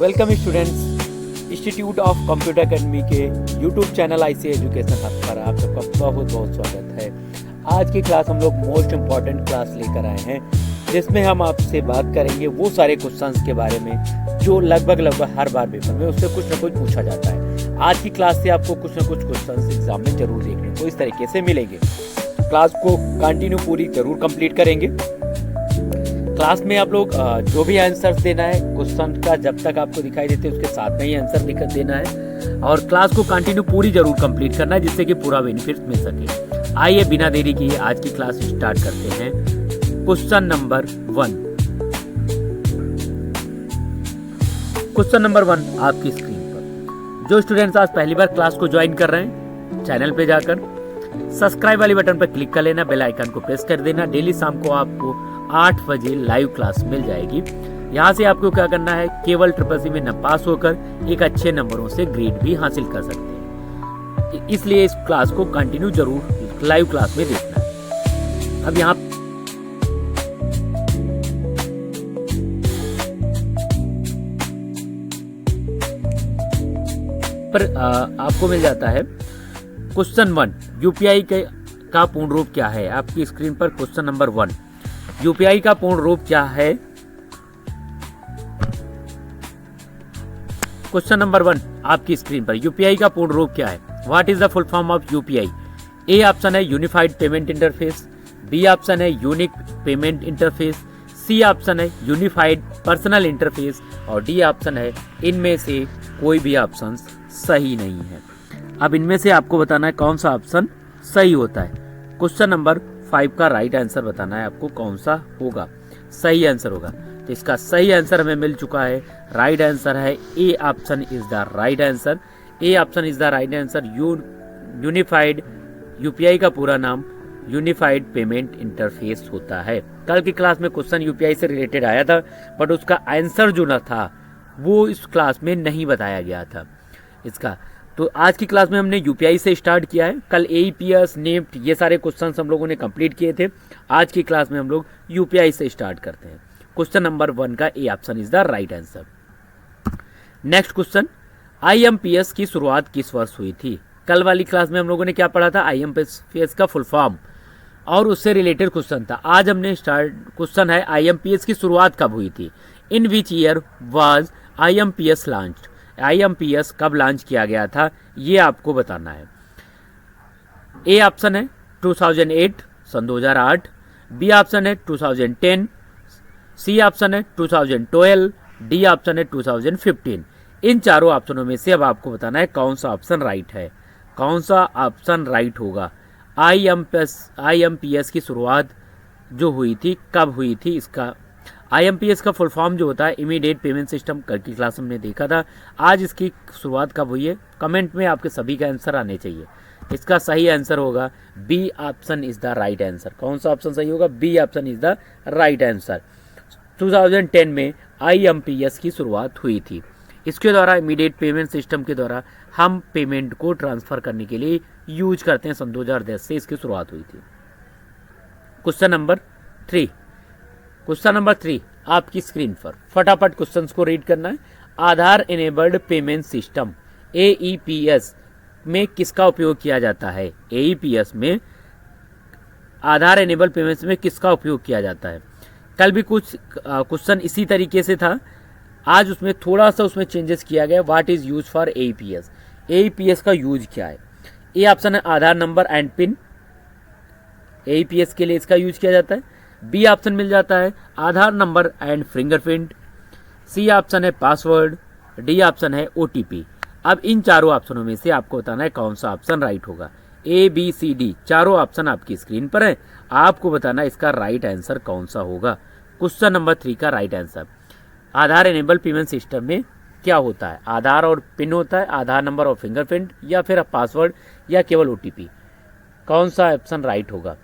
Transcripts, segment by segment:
Welcome students, institute of computer academy के YouTube channel IC education hub पर आप सबका बहुत बहुत स्वागत है। आज की क्लास हम लोग मोस्ट इम्पॉर्टेंट क्लास लेकर आए हैं, जिसमें हम आपसे बात करेंगे वो सारे क्वेश्चंस के बारे में जो लगभग हर बार पेपर में उससे कुछ ना कुछ पूछा जाता है। आज की क्लास से आपको कुछ ना कुछ क्वेश्चंस एग्जाम में जरूर देखने को इस तरीके से मिलेंगे। क्लास को कंटिन्यू पूरी जरूर कंप्लीट करेंगे। क्लास में आप लोग जो भी आंसर्स देना है क्वेश्चन का, जब तक आपको दिखाई देते उसके साथ में ही आंसर लिख देना है और क्लास को कंटिन्यू पूरी जरूर कंप्लीट करना है, जिससे कि पूरा बेनिफिट मिल सके। आइए बिना देरी किए आज की क्लास स्टार्ट करते हैं। Question number 1। क्वेश्चन नंबर 1 आपकी स्क्रीन पर। जो स्टूडेंट्स आज पहली बार क्लास को ज्वाइन कर रहे हैं, चैनल पे जाकर सब्सक्राइब वाली बटन पर क्लिक कर लेना, बेल आइकन को प्रेस कर देना। डेली शाम को आपको 8 बजे लाइव क्लास मिल जाएगी। यहाँ से आपको क्या करना है, केवल ट्रिपल में न पास होकर एक अच्छे नंबरों से ग्रेड भी हासिल कर सकते हैं। इसलिए इस क्लास को कंटिन्यू जरूर लाइव क्लास में देखना है। अब यहाँ पर आपको मिल जाता है क्वेश्चन 1, यूपीआई का पूर्ण रूप क्या है। आपकी स्क्रीन पर क्वेश्चन नंबर 1, यूपीआई का पूर्ण रूप क्या है। क्वेश्चन नंबर 1 आपकी स्क्रीन पर, यूपीआई का पूर्ण रूप क्या है। What is the full form of UPI. A option है unified payment interface, B option है unique payment interface, C option है यूनिफाइड पर्सनल इंटरफेस और डी ऑप्शन है इनमें से कोई भी ऑप्शन सही नहीं है। अब इनमें से आपको बताना है कौन सा ऑप्शन सही होता है। क्वेश्चन नंबर 5 का राइट आंसर बताना है आपको कौन सा होगा, सही आंसर होगा। तो इसका सही आंसर हमें मिल चुका है। राइट आंसर है A option is the right answer. A option is the right answer. Unified UPI का पूरा नाम यूनिफाइड पेमेंट इंटरफेस होता है। कल की क्लास में क्वेश्चन यूपीआई से रिलेटेड आया था, बट उसका आंसर जो न था वो इस क्लास में नहीं बताया गया था इसका। तो आज की क्लास में हमने यूपीआई से स्टार्ट किया है। कल एईपीएस, निफ्ट ये सारे क्वेश्चंस हम लोगों ने कंप्लीट किए थे। आज की क्लास में हम लोग यूपीआई से स्टार्ट करते हैं। क्वेश्चन नंबर 1 का ए option is the right answer. Next question, IMPS की शुरुआत किस वर्ष हुई थी। कल वाली क्लास में हम लोगों ने क्या पढ़ा था, आईएमपीएस का फुल फॉर्म और उससे रिलेटेड क्वेश्चन था। आज हमने क्वेश्चन है आईएमपीएस की शुरुआत कब हुई थी। In which year was IMPS launched. IMPS कब लॉन्च किया गया था ये आपको बताना है। ए ऑप्शन है 2008 सन 2008, बी ऑप्शन है 2010, सी ऑप्शन है 2012, डी ऑप्शन है 2015। इन चारों ऑप्शनों में से अब आपको बताना है कौन सा ऑप्शन राइट है, कौन सा ऑप्शन राइट होगा। आईएमपीएस की शुरुआत जो हुई थी कब हुई थी। इसका आईएमपीएस का फुल फॉर्म जो होता है इमीडिएट पेमेंट सिस्टम, कल की क्लास हमने देखा था। आज इसकी शुरुआत कब हुई है, कमेंट में आपके सभी का आंसर आने चाहिए। इसका सही आंसर होगा B option is the right answer. कौन सा ऑप्शन सही होगा, B option is the right answer. 2010 में आईएमपीएस की शुरुआत हुई थी। इसके द्वारा इमीडिएट पेमेंट सिस्टम के द्वारा हम पेमेंट को ट्रांसफर करने के लिए यूज करते हैं। सन 2010 से इसकी शुरुआत हुई थी। क्वेश्चन नंबर 3, क्वेश्चन नंबर 3 आपकी स्क्रीन पर। फटाफट क्वेश्चंस को रीड करना है। आधार इनेबल्ड पेमेंट सिस्टम एईपीएस में किसका उपयोग किया जाता है। एईपीएस में आधार इनेबल्ड पेमेंट में किसका उपयोग किया जाता है। कल भी कुछ क्वेश्चन इसी तरीके से था, आज उसमें थोड़ा सा उसमें चेंजेस किया गया। What is use for AEPS. AEPS का यूज क्या है। ए ऑप्शन है Aadhaar number and pin, AEPS के लिए इसका यूज किया जाता है। बी ऑप्शन मिल जाता है Aadhaar number and fingerprint, C option है पासवर्ड, डी ऑप्शन है ओटीपी। अब इन चारों ऑप्शनों में से आपको बताना है कौन सा ऑप्शन राइट होगा। ए बी सी डी चारों ऑप्शन आपकी स्क्रीन पर है, आपको बताना है इसका राइट आंसर कौन सा होगा। क्वेश्चन नंबर 3 का राइट आंसर, आधार एनेबल पेमेंट सिस्टम में क्या होता है। आधार और पिन होता है, आधार नंबर और फिंगरप्रिंट, या फिर पासवर्ड, या केवल ओटीपी। कौन सा ऑप्शन राइट होगा,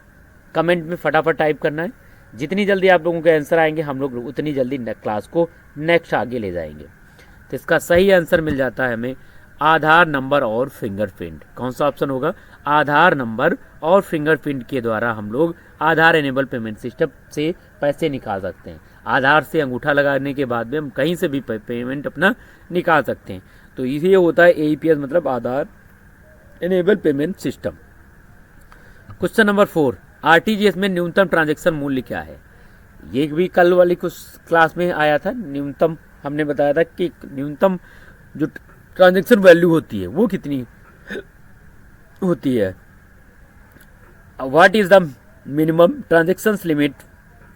कमेंट में फटाफट टाइप करना है। जितनी जल्दी आप लोगों के आंसर आएंगे हम लोग उतनी जल्दी क्लास को नेक्स्ट आगे ले जाएंगे। तो इसका सही आंसर मिल जाता है हमें आधार नंबर और फिंगरप्रिंट। कौन सा ऑप्शन होगा? आधार नंबर और फिंगरप्रिंट के द्वारा हम लोग आधार एनेबल पेमेंट सिस्टम से पैसे निकाल सकते हैं। आधार से अंगूठा लगाने के बाद में हम कहीं से भी पेमेंट अपना निकाल सकते हैं। तो ये होता है AEPS मतलब Aadhaar enable payment system. Question number 4, RTGS में न्यूनतम ट्रांजैक्शन मूल्य क्या है? ये भी कल वाली कुछ क्लास में आया था। न्यूनतम हमने बताया था कि न्यूनतम जो ट्रांजैक्शन वैल्यू होती है वो कितनी होती है। What is the minimum transaction limit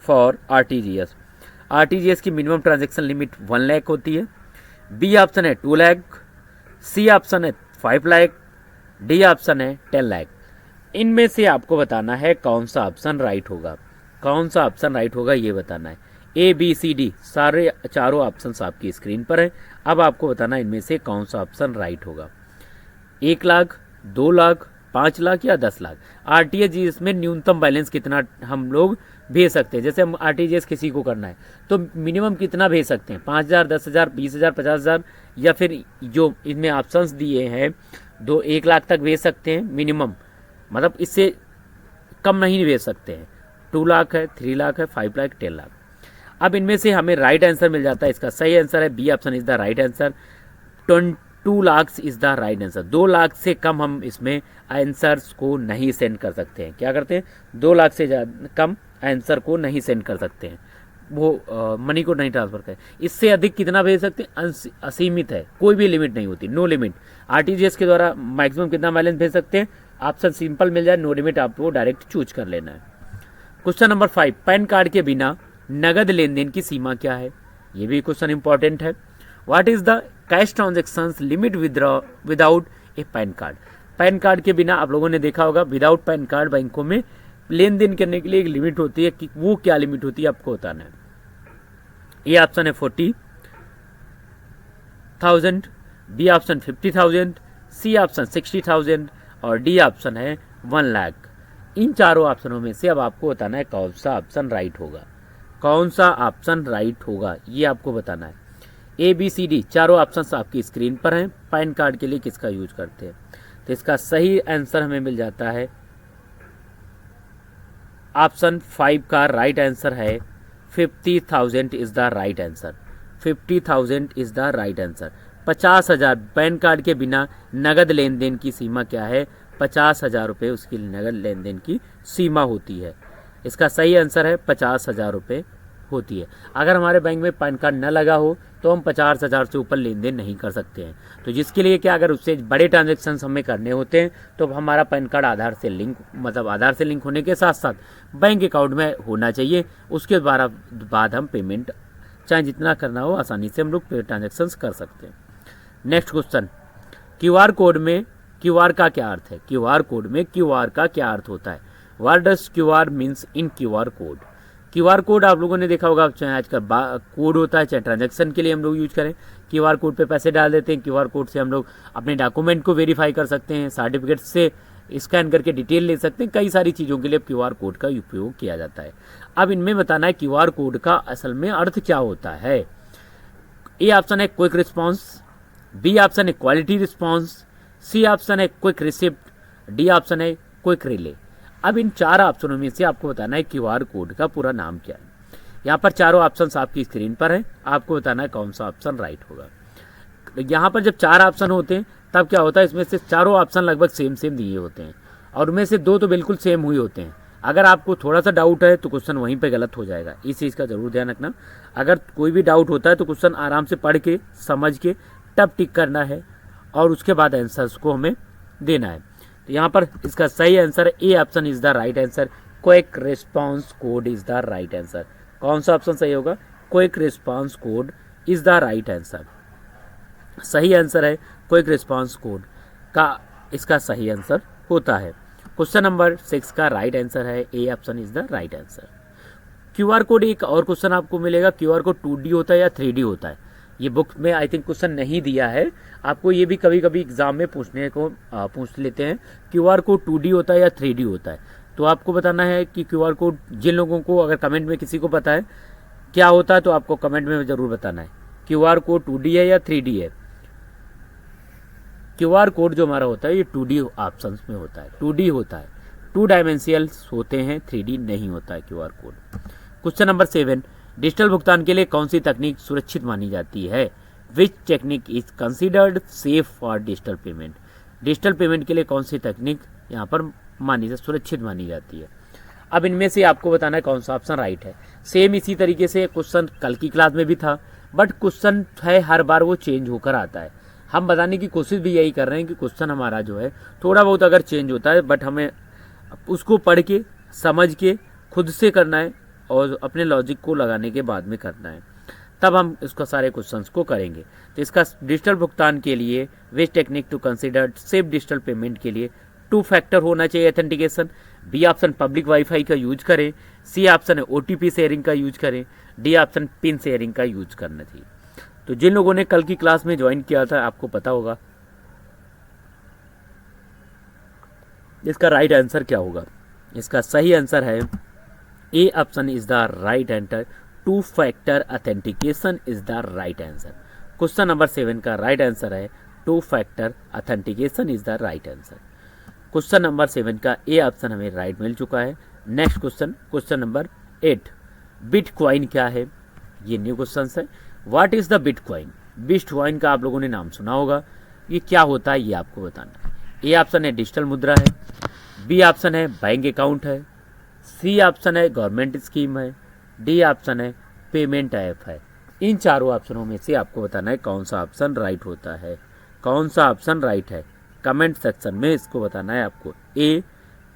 for RTGS? RTGS की मिनिमम ट्रांजैक्शन लिमिट 1 लाख होती है। बी ऑप्शन है 2 लाख, सी ऑप्शन है 5 लाख, डी ऑप्शन है 10 लाख। इनमें से आपको बताना है कौन सा ऑप्शन राइट होगा। कौन सा ऑप्शन राइट होगा ये बताना है। ABCD सारे चारों ऑप्शन आपकी स्क्रीन पर है। अब आपको बताना है इनमें से कौन सा ऑप्शन राइट होगा। 1 लाख, 2 लाख, 5 लाख या 10 लाख। RTGS में न्यूनतम बैलेंस कितना हम लोग भेज सकते हैं? जैसे हम RTGS किसी को करना है तो मिनिमम कितना भेज सकते हैं? 5,000, 10,000, 20,000, 50,000 या फिर जो इनमें ऑप्शंस दिए हैं 1 लाख तक भेज सकते हैं मिनिमम, मतलब इससे कम नहीं भेज सकते हैं। 2 लाख है, 3 लाख है, 5 लाख, 10 लाख। अब इनमें से हमें राइट आंसर मिल जाता है। इसका सही आंसर है B option is the right answer. 2 lakh is the right answer. 2 lakh से कम हम इसमें आंसर्स को नहीं सेंड कर सकते हैं। क्या करते हैं? 2 लाख से कम आंसर को नहीं सेंड कर सकते हैं, वो मनी को नहीं ट्रांसफर करें। इससे अधिक कितना भेज सकते हैं? असीमित है, कोई भी लिमिट नहीं होती, नो लिमिट। RTGS के द्वारा मैक्सिमम कितना बैलेंस भेज सकते हैं? ऑप्शन सिंपल मिल जाए, नो लिमिट आपको डायरेक्ट चूज कर लेना है। क्वेश्चन नंबर 5, पैन कार्ड के बिना नगद लेन देन की सीमा क्या है? ये भी क्वेश्चन इंपॉर्टेंट है। What is the cash transaction limit without A pan card? Pan card के बिना आप लोगों ने देखा होगा विदाउट पैन कार्ड बैंकों में लेन देन करने के लिए एक लिमिट होती है, कि वो क्या लिमिट होती है आपको बताना है। ए ऑप्शन है 40,000, बी ऑप्शन 50,000, सी ऑप्शन 60,000 और डी ऑप्शन है 1 लाख। इन चारों ऑप्शनों में से अब आपको बताना है कौन सा ऑप्शन राइट होगा। कौन सा ऑप्शन राइट होगा ये आपको बताना है। ABCD चारों ऑप्शंस आपकी स्क्रीन पर हैं। पैन कार्ड के लिए किसका यूज करते हैं? तो इसका सही आंसर हमें मिल जाता है ऑप्शन 5 का राइट आंसर है 50,000 is the right answer. 50,000 is the right answer. 50,000 pan card के बिना नगद लेन देन की सीमा क्या है? 50,000 रुपये उसकी नगद लेन देन की सीमा होती है। इसका सही आंसर है 50,000 रुपये होती है। अगर हमारे बैंक में पैन कार्ड न लगा हो तो हम 50,000 से ऊपर लेन देन नहीं कर सकते हैं। तो जिसके लिए क्या, अगर उससे बड़े ट्रांजेक्शन हमें करने होते हैं तो हमारा पैन कार्ड आधार से लिंक, मतलब आधार से लिंक होने के साथ साथ बैंक अकाउंट में होना चाहिए। उसके बाद हम पेमेंट चाहे जितना करना हो आसानी से हम लोग ट्रांजेक्शन कर सकते हैं। नेक्स्ट क्वेश्चन, QR कोड में QR का क्या अर्थ है? QR कोड में QR का क्या अर्थ होता है? What does QR means in QR code? QR code आप लोगों ने देखा होगा, चाहे आजकल कोड होता है, चाहे ट्रांजैक्शन के लिए हम लोग यूज करें, QR कोड पे पैसे डाल देते हैं। QR कोड से हम लोग अपने डॉक्यूमेंट को वेरीफाई कर सकते हैं, सर्टिफिकेट से स्कैन करके डिटेल ले सकते हैं। कई सारी चीज़ों के लिए QR कोड का उपयोग किया जाता है। अब इनमें बताना है QR कोड का असल में अर्थ क्या होता है। ए ऑप्शन है क्विक रिस्पॉन्स, बी ऑप्शन है क्वालिटी रिस्पॉन्स, सी ऑप्शन है क्विक रिसिप्ट, डी ऑप्शन है क्विक रिले। अब इन 4 ऑप्शनों में से आपको बताना है QR कोड का पूरा नाम क्या है। यहाँ पर चारों ऑप्शंस आपकी स्क्रीन पर हैं, आपको बताना है कौन सा ऑप्शन राइट होगा। यहाँ पर जब 4 ऑप्शन होते हैं तब क्या होता है, इसमें से चारों ऑप्शन लगभग सेम दिए होते हैं और उनमें से 2 तो बिल्कुल सेम हुए होते हैं। अगर आपको थोड़ा सा डाउट है तो क्वेश्चन वहीं पे गलत हो जाएगा, इस चीज़ का जरूर ध्यान रखना। अगर कोई भी डाउट होता है तो क्वेश्चन आराम से पढ़ के समझ के तब टिक करना है और उसके बाद आंसर्स को हमें देना है। तो यहाँ पर इसका सही आंसर है A option is the right answer. Quick response code is the right answer. कौन सा ऑप्शन सही होगा? Quick response code is the right answer. सही आंसर है क्विक रिस्पॉन्स कोड का इसका सही आंसर होता है। क्वेश्चन नंबर 6 का राइट आंसर है A option is the right answer. QR code, एक और क्वेश्चन आपको मिलेगा, QR कोड 2D होता है या 3D होता है? ये बुक में आई थिंक क्वेश्चन नहीं दिया है आपको, ये भी कभी कभी एग्जाम में पूछ लेते हैं QR कोड 2D होता है या 3D होता है। तो आपको बताना है कि QR कोड, जिन लोगों को अगर कमेंट में किसी को पता है क्या होता है तो आपको कमेंट में ज़रूर बताना है QR कोड 2D है या 3D है। क्यूआर कोड जो हमारा होता है ये 2D ऑप्शंस में होता है, 2D होता है, 2 डायमेंशियल्स होते हैं, 3D नहीं होता है QR code. Question number 7, digital भुगतान के लिए कौन सी तकनीक सुरक्षित मानी जाती है? Which technique is considered safe for digital payment? Digital payment के लिए कौन सी तकनीक यहाँ पर सुरक्षित मानी जाती है? अब इनमें से आपको बताना है कौन सा ऑप्शन राइट है। सेम इसी तरीके से क्वेश्चन कल की क्लास में भी था, बट क्वेश्चन है हर बार वो चेंज होकर आता है। हम बताने की कोशिश भी यही कर रहे हैं कि क्वेश्चन हमारा जो है थोड़ा बहुत अगर चेंज होता है, बट हमें उसको पढ़ के समझ के खुद से करना है और अपने लॉजिक को लगाने के बाद में करना है, तब हम इसका सारे क्वेश्चंस को करेंगे। तो इसका डिजिटल भुगतान के लिए which technique to consider safe digital payment के लिए 2 फैक्टर होना चाहिए authentication. B option public wifi का यूज करें, सी ऑप्शन है OTP शेयरिंग का यूज करें, डी ऑप्शन पिन शेयरिंग का यूज करना चाहिए। तो जिन लोगों ने कल की क्लास में ज्वाइन किया था आपको पता होगा इसका राइट आंसर क्या होगा। इसका सही आंसर है A option is the right answer, 2 factor authentication is the right answer. Question number 7 का राइट आंसर है 2 factor authentication is the right answer. Question number 7 का ए ऑप्शन हमें राइट मिल चुका है। Next question, question number 8, bitcoin क्या है? ये new question है। What is the bitcoin? Bitcoin का आप लोगों ने नाम सुना होगा, ये क्या होता है ये आपको बताना है। ए ऑप्शन है डिजिटल मुद्रा है, बी ऑप्शन है बैंक अकाउंट है, सी ऑप्शन है गवर्नमेंट स्कीम है, डी ऑप्शन है पेमेंट ऐप है। इन चारों ऑप्शनों में से आपको बताना है कौन सा ऑप्शन राइट होता है, कौन सा ऑप्शन राइट है। कमेंट सेक्शन में इसको बताना है आपको, ए,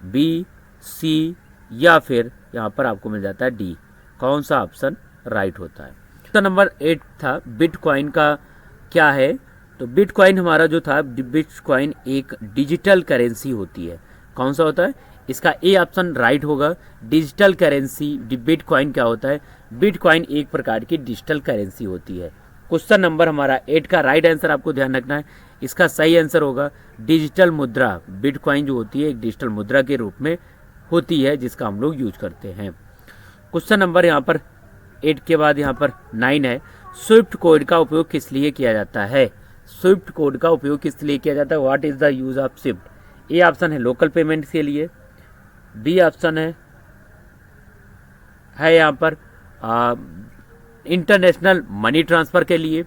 बी, सी या फिर यहाँ पर आपको मिल जाता है डी, कौन सा ऑप्शन राइट होता है। क्वेश्चन नंबर 8 था बिटकॉइन का क्या है? तो बिटकॉइन हमारा जो था, बिटकॉइन एक डिजिटल करेंसी होती है। कौन सा होता है? इसका ए ऑप्शन राइट होगा, डिजिटल करेंसी। बिटकॉइन क्या होता है? बिटकॉइन एक प्रकार की डिजिटल करेंसी होती है। क्वेश्चन नंबर हमारा 8 का राइट आंसर आपको ध्यान रखना है, इसका सही आंसर होगा डिजिटल मुद्रा। बिटकॉइन जो होती है एक डिजिटल मुद्रा के रूप में होती है जिसका हम लोग यूज करते हैं। क्वेश्चन नंबर यहाँ पर 8 के बाद यहाँ पर 9 है, स्विफ्ट कोड का उपयोग किस लिए किया जाता है? स्विफ्ट कोड का उपयोग किस लिए किया जाता है? What is the use of Swift? A option है लोकल पेमेंट के लिए, बी ऑप्शन है यहाँ पर इंटरनेशनल मनी ट्रांसफर के लिए,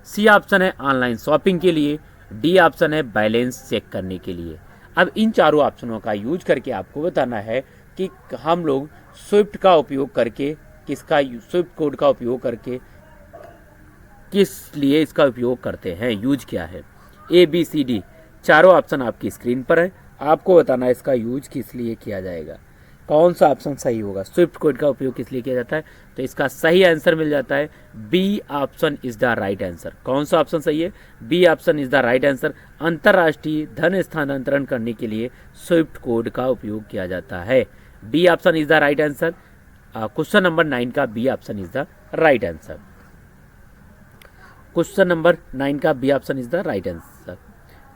सी ऑप्शन है ऑनलाइन शॉपिंग के लिए, डी ऑप्शन है बैलेंस चेक करने के लिए। अब इन चारों ऑप्शनों का यूज करके आपको बताना है कि हम लोग स्विफ्ट का उपयोग करके स्विफ्ट कोड का उपयोग करके किस लिए इसका उपयोग करते हैं, यूज क्या है। ए, बी, सी, डी चारों ऑप्शन आपकी स्क्रीन पर है, आपको बताना है इसका यूज किस लिए किया जाएगा, कौन सा ऑप्शन सही होगा। स्विफ्ट कोड का उपयोग किस लिए किया जाता है? तो इसका सही आंसर मिल जाता है B option is the right answer. कौन सा ऑप्शन सही है? B option is the right answer. अंतरराष्ट्रीय धन स्थानांतरण करने के लिए स्विफ्ट कोड का उपयोग किया जाता है। B option is the right answer. Question number 9 का B option is the right answer. Question number 9 का B option is the right answer.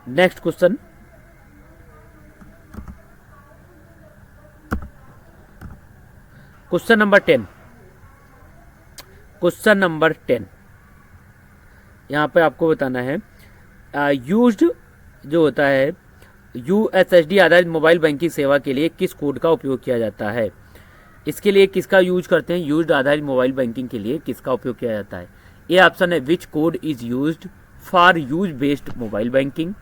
Next question, question number 10। Question number 10 यहाँ पे आपको बताना है यूज्ड जो होता है USSD आधारित मोबाइल बैंकिंग सेवा के लिए किस कोड का उपयोग किया जाता है? इसके लिए किसका यूज करते हैं? यूज्ड आधारित मोबाइल बैंकिंग के लिए किसका उपयोग किया जाता है? ए ऑप्शन है which code is used for use based mobile banking,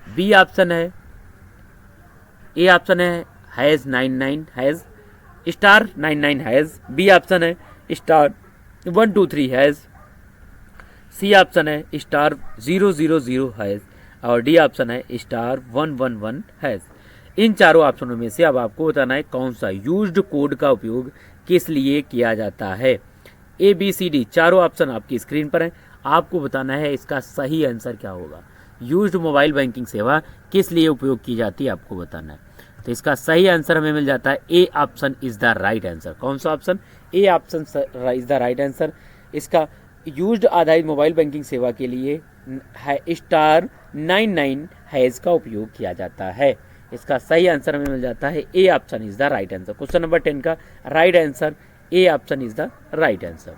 B option है ए ऑप्शन है hash 99 hash star 99 hash, B option है स्टार 123 हैज, सी ऑप्शन है स्टार 000 हैज और डी ऑप्शन है स्टार 111 हैज। इन चारों ऑप्शनों में से अब आपको बताना है कौन सा यूज्ड कोड का उपयोग किस लिए किया जाता है। ए, बी, सी, डी चारों ऑप्शन आपकी स्क्रीन पर है, आपको बताना है इसका सही आंसर क्या होगा। यूज्ड मोबाइल बैंकिंग सेवा किस लिए उपयोग की जाती है आपको बताना है। तो इसका सही आंसर हमें मिल जाता है A option is the right answer. कौन सा option? A option is the right answer. इसका यूज्ड आधारित मोबाइल बैंकिंग सेवा के लिए स्टार 99 हैज का उपयोग किया जाता है। इसका सही आंसर हमें मिल जाता है A option is the right answer. Question number 10 का right answer A option is the right answer.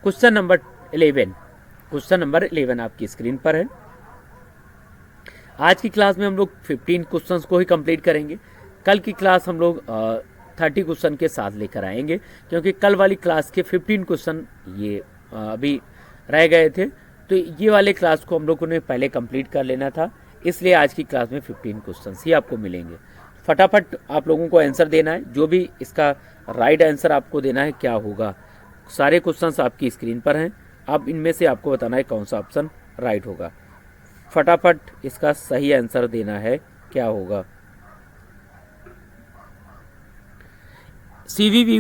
Question number 11। Question number 11 आपकी स्क्रीन पर है। आज की क्लास में हम लोग 15 क्वेश्चंस को ही कंप्लीट करेंगे। कल की क्लास हम लोग 30 क्वेश्चन के साथ लेकर आएंगे, क्योंकि कल वाली क्लास के 15 क्वेश्चन ये अभी रह गए थे, तो ये वाले क्लास को हम लोगों ने पहले कंप्लीट कर लेना था, इसलिए आज की क्लास में 15 क्वेश्चंस ही आपको मिलेंगे। फटाफट आप लोगों को आंसर देना है, जो भी इसका राइट आंसर आपको देना है क्या होगा। सारे क्वेश्चंस आपकी स्क्रीन पर हैं, अब इनमें से आपको बताना है कौन सा ऑप्शन राइट होगा। फटाफट इसका सही आंसर देना है क्या होगा। सीवीवी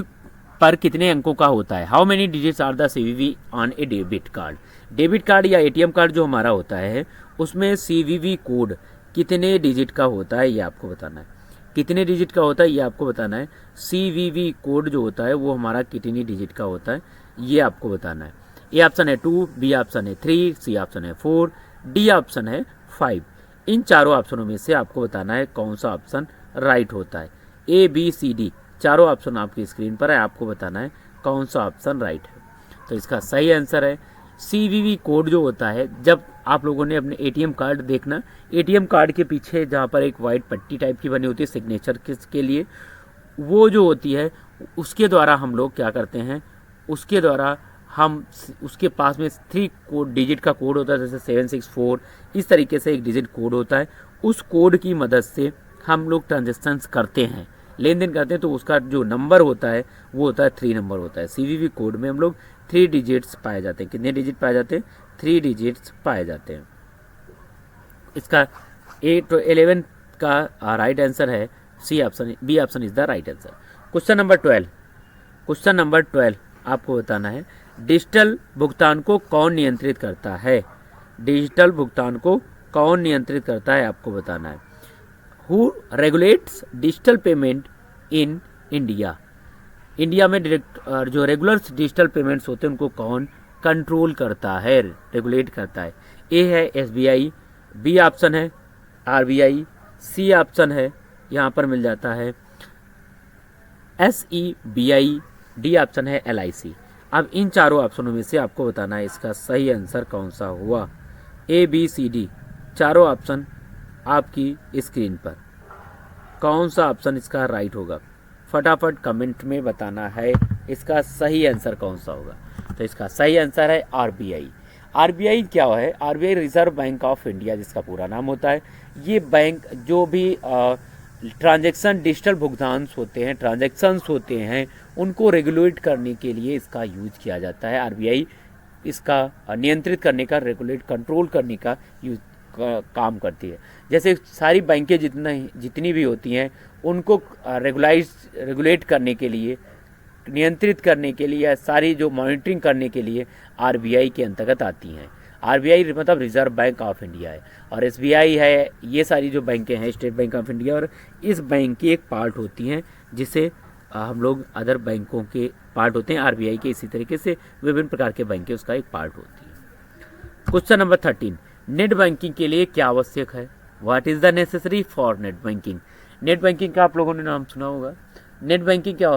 पर कितने अंकों का होता है? How many digits are the CVV on a debit card? Debit card या एटीएम कार्ड जो हमारा होता है उसमें सीवीवी कोड कितने डिजिट का होता है, ये आपको बताना है। कितने डिजिट का होता है ये आपको बताना है। सीवीवी कोड जो होता है वो हमारा कितनी डिजिट का होता है ये आपको बताना है। ए ऑप्शन है 2, बी ऑप्शन है 3, सी ऑप्शन है 4, डी ऑप्शन है 5। इन चारों ऑप्शनों में से आपको बताना है कौन सा ऑप्शन राइट होता है। ए बी सी डी चारों ऑप्शन आपकी स्क्रीन पर है, आपको बताना है कौन सा ऑप्शन राइट है। तो इसका सही आंसर है सीवीवी कोड जो होता है। जब आप लोगों ने अपने एटीएम कार्ड देखना, एटीएम कार्ड के पीछे जहाँ पर एक वाइट पट्टी टाइप की बनी होती है सिग्नेचर के लिए, वो जो होती है उसके द्वारा हम लोग क्या करते हैं, उसके द्वारा हम उसके पास में 3 कोड डिजिट का कोड होता है, जैसे 764 इस तरीके से एक डिजिट कोड होता है। उस कोड की मदद से हम लोग ट्रांजेक्शन्स करते हैं, लेन देन करते हैं, तो उसका जो नंबर होता है वो होता है 3 नंबर होता है। सीवीवी कोड में हम लोग 3 डिजिट्स पाए जाते हैं। कितने डिजिट पाए जाते हैं? 3 डिजिट्स पाए जाते हैं। इसका 11 का राइट आंसर है C option, B option is the right answer. Question number 12 आपको बताना है डिजिटल भुगतान को कौन नियंत्रित करता है? डिजिटल भुगतान को कौन नियंत्रित करता है आपको बताना है। Who regulates digital payment in India? India में जो रेगुलर डिजिटल पेमेंट्स होते हैं उनको कौन कंट्रोल करता है, रेगुलेट करता है? ए है एसबीआई, बी ऑप्शन है आरबीआई, सी ऑप्शन है यहाँ पर मिल जाता है एसईबीआई, डी ऑप्शन है एलआईसी। अब इन चारों ऑप्शनों में से आपको बताना है इसका सही आंसर कौन सा हुआ। ए बी सी डी चारों ऑप्शन आपकी स्क्रीन पर, कौन सा ऑप्शन इसका राइट होगा? फटाफट कमेंट में बताना है इसका सही आंसर कौन सा होगा। तो इसका सही आंसर है आरबीआई। आरबीआई क्या है? RBI reserve bank of India जिसका पूरा नाम होता है। ये बैंक जो भी ट्रांजैक्शन डिजिटल भुगतान होते हैं, ट्रांजैक्शंस होते हैं, उनको रेगुलेट करने के लिए इसका यूज किया जाता है। आरबीआई इसका नियंत्रित करने का, रेगुलेट कंट्रोल करने का काम करती है। जैसे सारी बैंकें जितनी भी होती हैं उनको रेगुलेट करने के लिए, नियंत्रित करने के लिए या सारी जो मॉनिटरिंग करने के लिए आरबीआई के अंतर्गत आती हैं। आरबीआई मतलब रिजर्व बैंक ऑफ इंडिया है, और एसबीआई है, ये सारी जो बैंकें हैं स्टेट बैंक ऑफ इंडिया, और इस बैंक की एक पार्ट होती हैं जिसे हम लोग अदर बैंकों के पार्ट होते हैं आरबीआई के। इसी तरीके से विभिन्न प्रकार के बैंकें उसका एक पार्ट होती है। क्वेश्चन नंबर 13 नेट बैंकिंग के लिए क्या आवश्यक है? What is the necessary for net banking? Net banking का आप लोगों ने नाम सुना होगा। नेट बैंकिंग क्या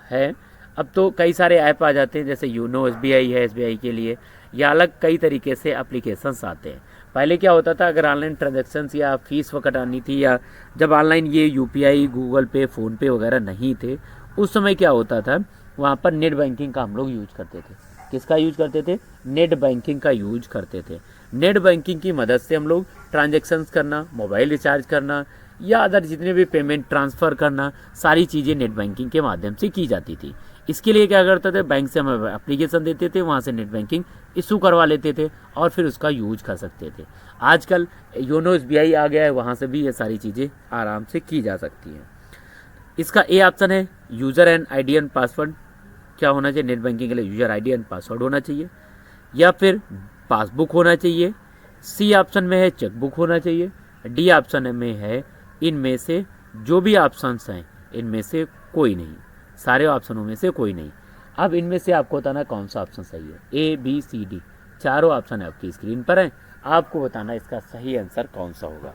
है? अब तो कई सारे ऐप आ जाते हैं, जैसे यूनो एसबीआई है एसबीआई के लिए, या अलग कई तरीके से एप्लीकेशंस आते हैं। पहले क्या होता था, अगर ऑनलाइन ट्रांजैक्शंस या फीस कटानी थी, या जब ऑनलाइन ये यूपीआई, गूगल पे, फ़ोन पे वगैरह नहीं थे, उस समय क्या होता था, वहाँ पर नेट बैंकिंग का हम लोग यूज करते थे। किसका यूज करते थे? नेट बैंकिंग का यूज करते थे। नेट बैंकिंग की मदद से हम लोग ट्रांजैक्शंस करना, मोबाइल रिचार्ज करना, या अदर जितने भी पेमेंट ट्रांसफ़र करना, सारी चीज़ें नेट बैंकिंग के माध्यम से की जाती थी। इसके लिए क्या करते थे, बैंक से हम एप्लीकेशन देते थे, वहाँ से नेट बैंकिंग इशू करवा लेते थे और फिर उसका यूज कर सकते थे। आजकल योनो एसबीआई आ गया है, वहाँ से भी ये सारी चीज़ें आराम से की जा सकती हैं। इसका ए ऑप्शन है user and ID and password. क्या होना चाहिए? नेट बैंकिंग के लिए यूज़र आईडी एंड पासवर्ड होना चाहिए, या फिर पासबुक होना चाहिए। सी ऑप्शन में है चेकबुक होना चाहिए। डी ऑप्शन में है इनमें से जो भी ऑप्शंस हैं इनमें से कोई नहीं, सारे ऑप्शनों में से कोई नहीं। अब इनमें से आपको बताना कौन सा ऑप्शन सही है। ए बी सी डी चारों ऑप्शन आपकी स्क्रीन पर हैं, आपको बताना इसका सही आंसर कौन सा होगा।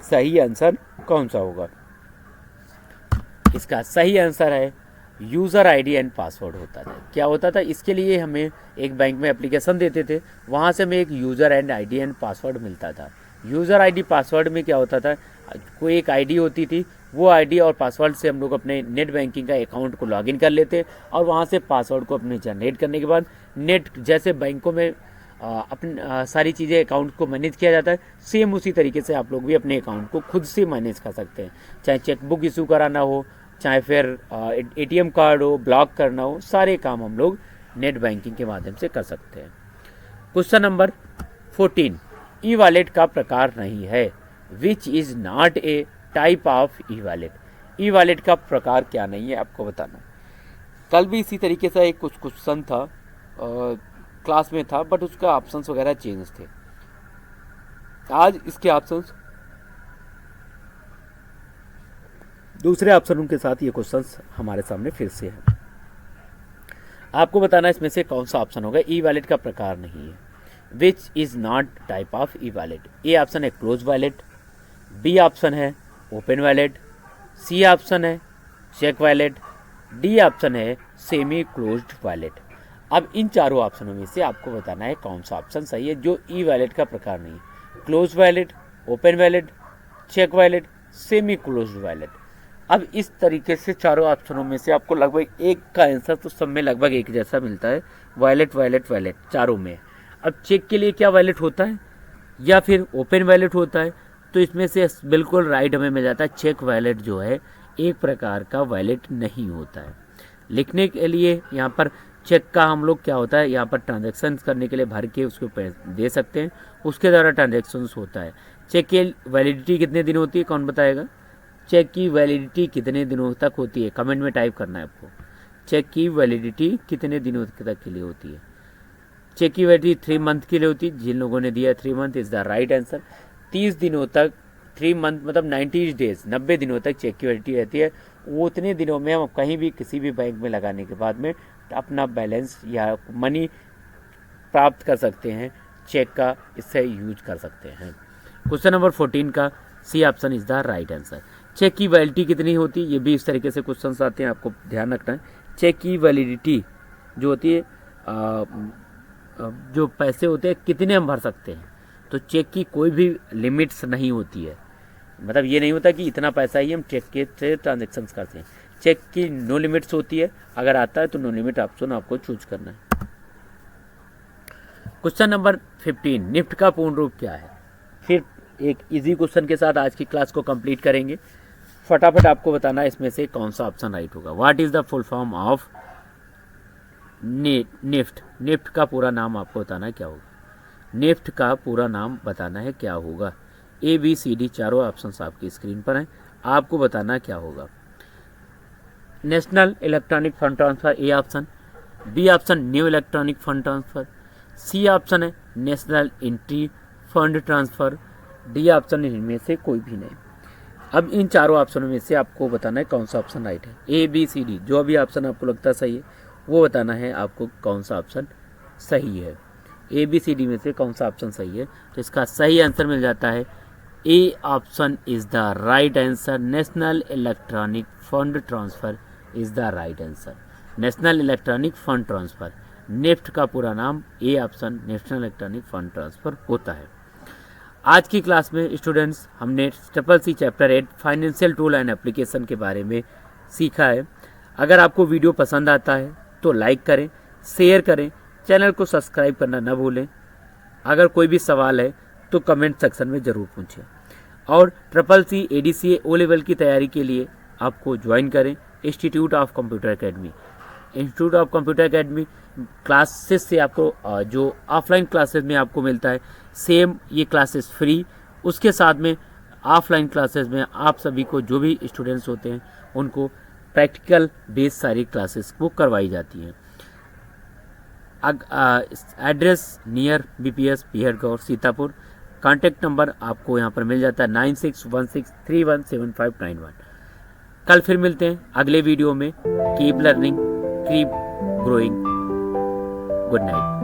सही आंसर कौन सा होगा? इसका सही आंसर है यूज़र आईडी एंड पासवर्ड होता था। क्या होता था, इसके लिए हमें एक बैंक में एप्लीकेशन देते थे, वहाँ से हमें एक user and ID and password मिलता था। यूज़र आईडी पासवर्ड में क्या होता था, कोई एक आईडी होती थी, वो आईडी और पासवर्ड से हम लोग अपने नेट बैंकिंग का अकाउंट को लॉगिन कर लेते और वहाँ से पासवर्ड को अपने जनरेट करने के बाद नेट जैसे बैंकों में अपनी सारी चीज़ें अकाउंट को मैनेज किया जाता है, सेम उसी तरीके से आप लोग भी अपने अकाउंट को खुद से मैनेज कर सकते हैं। चाहे चेकबुक इशू कराना हो, चाहे फिर एटीएम कार्ड हो, ब्लॉक करना हो, सारे काम हम लोग नेट बैंकिंग के माध्यम से कर सकते हैं। क्वेश्चन नंबर 14, ई वॉलेट का प्रकार नहीं है, which is not a type of e wallet. E wallet का प्रकार क्या नहीं है आपको बताना। कल भी इसी तरीके से एक कुछ क्वेश्चन था, क्लास में था, बट उसका ऑप्शंस वगैरह चेंज थे। आज इसके ऑप्शंस दूसरे ऑप्शनों के साथ ये क्वेश्चंस हमारे सामने फिर से है। आपको बताना इसमें से कौन सा ऑप्शन होगा ई वॉलेट का प्रकार नहीं है, which is not type of e wallet. A option है क्लोज वॉलेट, बी ऑप्शन है ओपन वॉलेट, सी ऑप्शन है चेक वॉलेट, डी ऑप्शन है सेमी क्लोज्ड वॉलेट। अब इन चारों ऑप्शनों में से आपको बताना है कौन सा ऑप्शन सही है जो ई वॉलेट का प्रकार नहीं है। Close wallet, open wallet, check wallet, semi closed wallet. अब इस तरीके से चारों ऑप्शनों में से आपको लगभग एक का आंसर तो सब में लगभग एक जैसा मिलता है, वॉलेट वॉलेट वॉलेट चारों में। अब चेक के लिए क्या वॉलेट होता है या फिर ओपन वॉलेट होता है, तो इसमें से बिल्कुल राइट हमें मिल जाता है चेक वॉलेट जो है एक प्रकार का वॉलेट नहीं होता है। लिखने के लिए यहाँ पर चेक का हम लोग क्या होता है, यहाँ पर ट्रांजैक्शन करने के लिए भर के उसको पैसे दे सकते हैं, उसके द्वारा ट्रांजैक्शंस होता है। चेक की वैलिडिटी कितने दिन होती है, कौन बताएगा? चेक की वैलिडिटी कितने दिनों तक होती है, कमेंट में टाइप करना है आपको। चेक की वैलिडिटी कितने दिनों तक के लिए होती है? चेक की वैलिडिटी 3 मंथ के लिए होती है। जिन लोगों ने दिया 3 month is the right answer. 30 दिनों तक, 3 मंथ मतलब 90 डेज, 90 दिनों तक चेक की वैलिडिटी रहती है। वो उतने दिनों में हम कहीं भी किसी भी बैंक में लगाने के बाद में अपना बैलेंस या मनी प्राप्त कर सकते हैं, चेक का इससे यूज कर सकते हैं। क्वेश्चन नंबर 14 का C option is the right answer. Check की वैलिडिटी कितनी होती है, ये भी इस तरीके से क्वेश्चन आते हैं, आपको ध्यान रखना है। चेक की वैलिडिटी जो होती है, जो पैसे होते हैं कितने हम भर सकते हैं, तो चेक की कोई भी लिमिट्स नहीं होती है। मतलब ये नहीं होता कि इतना पैसा ही हम चेक के से ट्रांजेक्शन करते हैं। चेक की नो लिमिट्स होती है, अगर आता है तो नो लिमिट ऑप्शन आपको चूज करना है। क्वेश्चन नंबर 15, निफ्ट का पूर्ण रूप क्या है? फिर एक इजी क्वेश्चन के साथ आज की क्लास को कंप्लीट करेंगे। फटाफट आपको बताना है इसमें से कौन सा ऑप्शन राइट होगा। What is the full form of NEFT? NEFT का पूरा नाम आपको बताना है क्या होगा। निफ्ट का पूरा नाम बताना है क्या होगा। ए बी सी डी चारों ऑप्शंस आपकी स्क्रीन पर हैं, आपको बताना क्या होगा। National electronic fund transfer A option, B option new electronic fund transfer, C option है national entry fund transfer, D option इनमें से कोई भी नहीं। अब इन चारों ऑप्शनों में से आपको बताना है कौन सा ऑप्शन राइट है। ए बी सी डी जो भी ऑप्शन आपको लगता है सही है वो बताना है आपको कौन सा ऑप्शन सही है। ए बी सी डी में से कौन सा ऑप्शन सही है, तो इसका सही आंसर मिल जाता है A option is the right answer. National electronic fund transfer is the right answer. National electronic fund transfer, NEFT का पूरा नाम A option national electronic fund transfer होता है। आज की क्लास में स्टूडेंट्स हमने CCC chapter 8 financial tool and application के बारे में सीखा है। अगर आपको वीडियो पसंद आता है तो लाइक करें, शेयर करें, चैनल को सब्सक्राइब करना न भूलें। अगर कोई भी सवाल है तो कमेंट सेक्शन में ज़रूर पूछें। और CCC ADCA O लेवल की तैयारी के लिए आपको ज्वाइन करें institute of computer academy. Institute of computer academy classes से आपको जो ऑफलाइन क्लासेस में आपको मिलता है सेम ये क्लासेस फ्री, उसके साथ में ऑफलाइन क्लासेस में आप सभी को जो भी स्टूडेंट्स होते हैं उनको प्रैक्टिकल बेस्ड सारी क्लासेस वो करवाई जाती हैं। Address near BPS Bihadgaur Sitapur. Contact number आपको यहाँ पर मिल जाता है 9616317591। कल फिर मिलते हैं अगले वीडियो में। Keep learning, keep growing. Good night.